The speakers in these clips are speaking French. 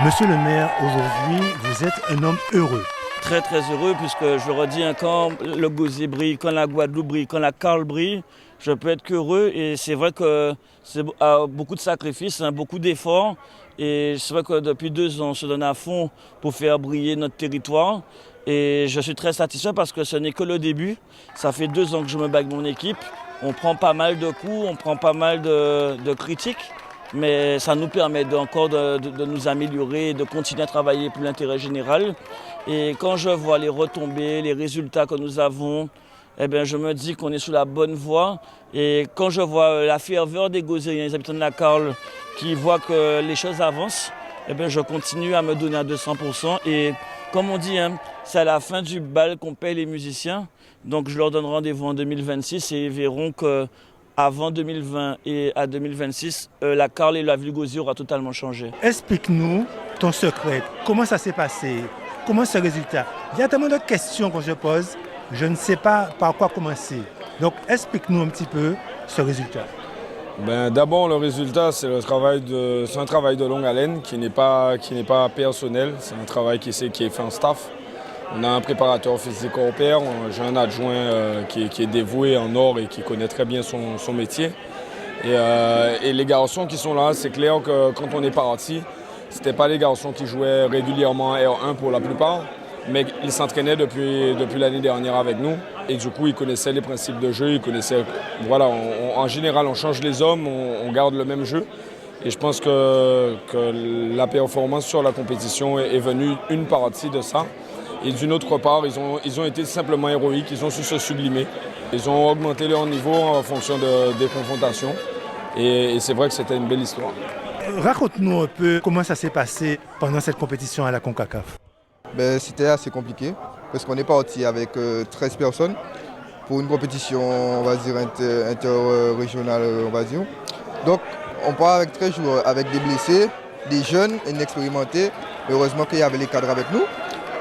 Monsieur le maire, aujourd'hui, vous êtes un homme heureux. Très très heureux puisque je le redis, quand le Gosier brille, quand la Guadeloupe brille, quand la Carle brille, je peux être qu'heureux et c'est vrai que c'est beaucoup de sacrifices, beaucoup d'efforts et c'est vrai que depuis 2 ans on se donne à fond pour faire briller notre territoire et je suis très satisfait parce que ce n'est que le début. Ça fait 2 ans que je me bats avec mon équipe, on prend pas mal de coups, on prend pas mal de critiques. Mais ça nous permet encore de nous améliorer et de continuer à travailler pour l'intérêt général. Et quand je vois les retombées, les résultats que nous avons, eh bien, je me dis qu'on est sur la bonne voie. Et quand je vois la ferveur des Gosieriens, les habitants de la Carle, qui voient que les choses avancent, eh bien, je continue à me donner à 200%. Et comme on dit, c'est à la fin du bal qu'on paye les musiciens. Donc je leur donne rendez-vous en 2026 et ils verront que avant 2020 et à 2026, la Carle et la ville de Gosier aura totalement changé. Explique-nous ton secret. Comment ça s'est passé? Comment ce résultat? Il y a tellement de questions qu'on se pose. Je ne sais pas par quoi commencer. Donc explique-nous un petit peu ce résultat. D'abord, le résultat, c'est un travail de longue haleine qui n'est pas personnel. C'est un travail qui est fait en staff. On a un préparateur physique hors pair, j'ai un adjoint qui est dévoué en or et qui connaît très bien son métier. Et les garçons qui sont là, c'est clair que quand on est parti, ce n'étaient pas les garçons qui jouaient régulièrement R1 pour la plupart, mais ils s'entraînaient depuis l'année dernière avec nous. Et du coup, ils connaissaient les principes de jeu, ils connaissaient... Voilà, en général, on change les hommes, on garde le même jeu. Et je pense que la performance sur la compétition est venue une partie de ça. Et d'une autre part, ils ont été simplement héroïques, ils ont su se sublimer. Ils ont augmenté leur niveau en fonction des confrontations. Et c'est vrai que c'était une belle histoire. Raconte-nous un peu comment ça s'est passé pendant cette compétition à la CONCACAF. C'était assez compliqué parce qu'on est parti avec 13 personnes pour une compétition, on va dire, interrégionale, on va dire. Donc, on part avec 13 joueurs, avec des blessés, des jeunes, inexpérimentés. Heureusement qu'il y avait les cadres avec nous.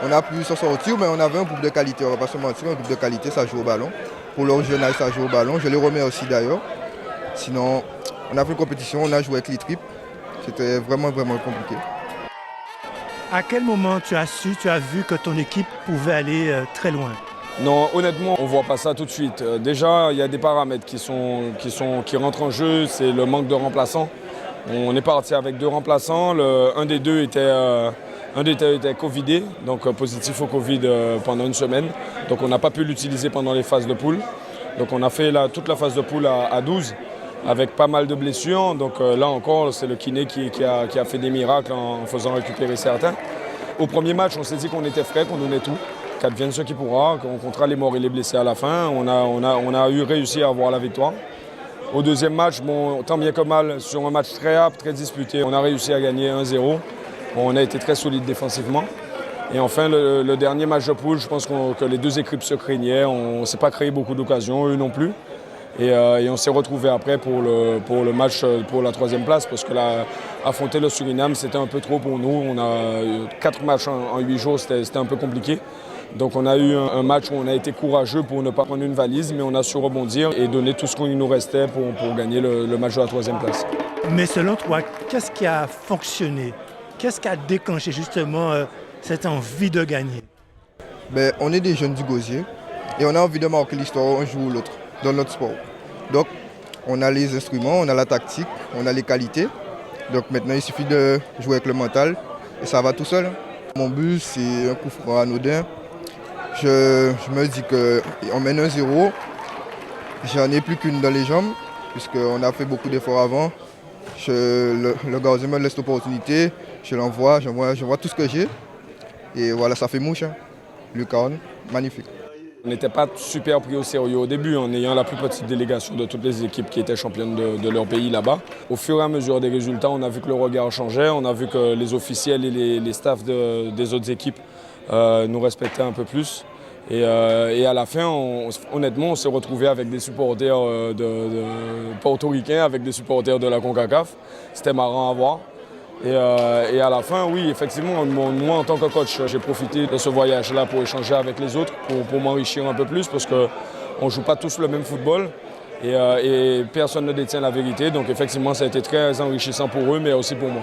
On a pu s'en sortir, mais on avait un groupe de qualité, on ne va pas se mentir, un groupe de qualité, ça joue au ballon. Pour leur jeune âge, ça joue au ballon. Je les remercie d'ailleurs. Sinon, on a fait une compétition, on a joué avec les tripes. C'était vraiment, vraiment compliqué. À quel moment tu as vu que ton équipe pouvait aller très loin? Non, honnêtement, on ne voit pas ça tout de suite. Déjà, il y a des paramètres qui rentrent en jeu, c'est le manque de remplaçants. On est parti avec 2 remplaçants, un des deux était covidé, donc positif au Covid pendant une semaine. Donc on n'a pas pu l'utiliser pendant les phases de poule. Donc on a fait toute la phase de poule à 12 avec pas mal de blessures. Donc là encore, c'est le kiné qui a fait des miracles en faisant récupérer certains. Au premier match, on s'est dit qu'on était frais, qu'on donnait tout, qu'advienne ce qui pourra, qu'on comptera les morts et les blessés à la fin. On a réussi à avoir la victoire. Au deuxième match, tant bien que mal, sur un match très âpre, très disputé, on a réussi à gagner 1-0. On a été très solide défensivement. Et enfin, le dernier match de poule, je pense que les 2 équipes se craignaient. On ne s'est pas créé beaucoup d'occasions, eux non plus. Et on s'est retrouvés après pour le match pour la 3e place, parce que là, affronter le Suriname, c'était un peu trop pour nous. On a 4 matchs en 8 jours, c'était un peu compliqué. Donc on a eu un match où on a été courageux pour ne pas prendre une valise, mais on a su rebondir et donner tout ce qu'il nous restait pour gagner le match de la 3e place. Mais selon toi, qu'est-ce qui a fonctionné? Qu'est-ce qui a déclenché justement cette envie de gagner? On est des jeunes du Gosier et on a envie de marquer l'histoire un jour ou l'autre dans notre sport. Donc on a les instruments, on a la tactique, on a les qualités. Donc maintenant il suffit de jouer avec le mental et ça va tout seul. Mon but c'est un coup franc anodin. Je me dis qu'on mène 1-0, j'en ai plus qu'une dans les jambes puisqu'on a fait beaucoup d'efforts avant. Le gardien me laisse l'opportunité, je l'envoie, je vois tout ce que j'ai. Et voilà, ça fait mouche. Lucarne, magnifique. On n'était pas super pris au sérieux au début, en ayant la plus petite délégation de toutes les équipes qui étaient championnes de leur pays là-bas. Au fur et à mesure des résultats, on a vu que le regard changeait, on a vu que les officiels et les staffs des autres équipes nous respectaient un peu plus. Et à la fin, honnêtement, on s'est retrouvé avec des supporters portoricains, avec des supporters de la CONCACAF. C'était marrant à voir. Et à la fin, oui, effectivement, moi en tant que coach, j'ai profité de ce voyage-là pour échanger avec les autres, pour m'enrichir un peu plus, parce qu'on ne joue pas tous le même football et personne ne détient la vérité. Donc effectivement, ça a été très enrichissant pour eux, mais aussi pour moi.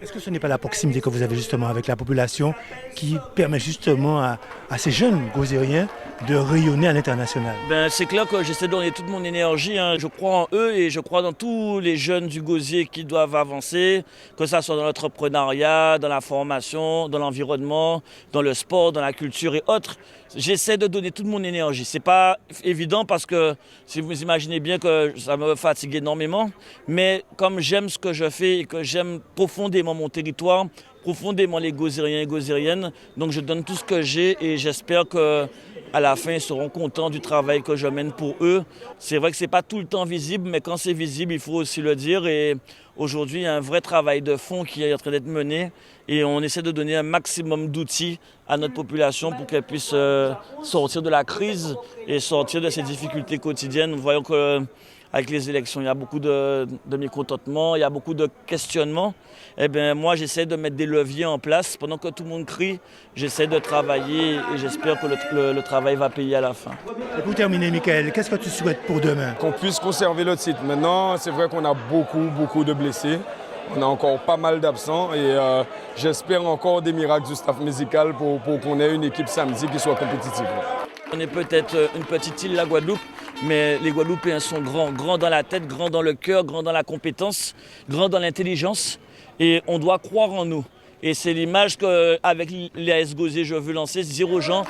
Est-ce que ce n'est pas la proximité que vous avez justement avec la population qui permet justement à ces jeunes gozériens de rayonner à l'international? C'est clair que j'essaie de donner toute mon énergie. Je crois en eux et je crois dans tous les jeunes du gosier qui doivent avancer, que ce soit dans l'entrepreneuriat, dans la formation, dans l'environnement, dans le sport, dans la culture et autres. J'essaie de donner toute mon énergie. C'est pas évident parce que si vous imaginez bien que ça me fatigue énormément, mais comme j'aime ce que je fais et que j'aime profondément mon territoire, profondément les gozériens et gozériennes, donc je donne tout ce que j'ai et j'espère que à la fin, ils seront contents du travail que je mène pour eux. C'est vrai que ce n'est pas tout le temps visible, mais quand c'est visible, il faut aussi le dire. Et aujourd'hui, il y a un vrai travail de fond qui est en train d'être mené. Et on essaie de donner un maximum d'outils à notre population pour qu'elle puisse sortir de la crise et sortir de ces difficultés quotidiennes. Nous voyons qu'avec les élections, il y a beaucoup de mécontentement, il y a beaucoup de questionnements. Moi, j'essaie de mettre des leviers en place. Pendant que tout le monde crie, j'essaie de travailler et j'espère que le travail va payer à la fin. Et pour terminer, Michael, qu'est-ce que tu souhaites pour demain? Qu'on puisse conserver le titre. Maintenant, c'est vrai qu'on a beaucoup de blessés. On a encore pas mal d'absents et j'espère encore des miracles du staff musical pour qu'on ait une équipe samedi qui soit compétitive. On est peut-être une petite île, la Guadeloupe, mais les Guadeloupéens sont grands dans la tête, grands dans le cœur, grands dans la compétence, grands dans l'intelligence. Et on doit croire en nous. Et c'est l'image qu'avec l'AS Gosier, je veux lancer, c'est dire aux gens,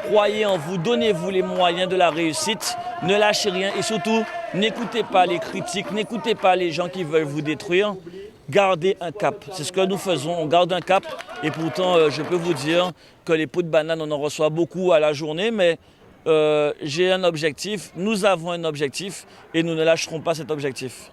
croyez en vous, donnez-vous les moyens de la réussite, ne lâchez rien et surtout, n'écoutez pas les critiques, n'écoutez pas les gens qui veulent vous détruire. Gardez un cap. C'est ce que nous faisons, on garde un cap. Et pourtant, je peux vous dire que les pots de banane, on en reçoit beaucoup à la journée, mais j'ai un objectif, nous avons un objectif et nous ne lâcherons pas cet objectif.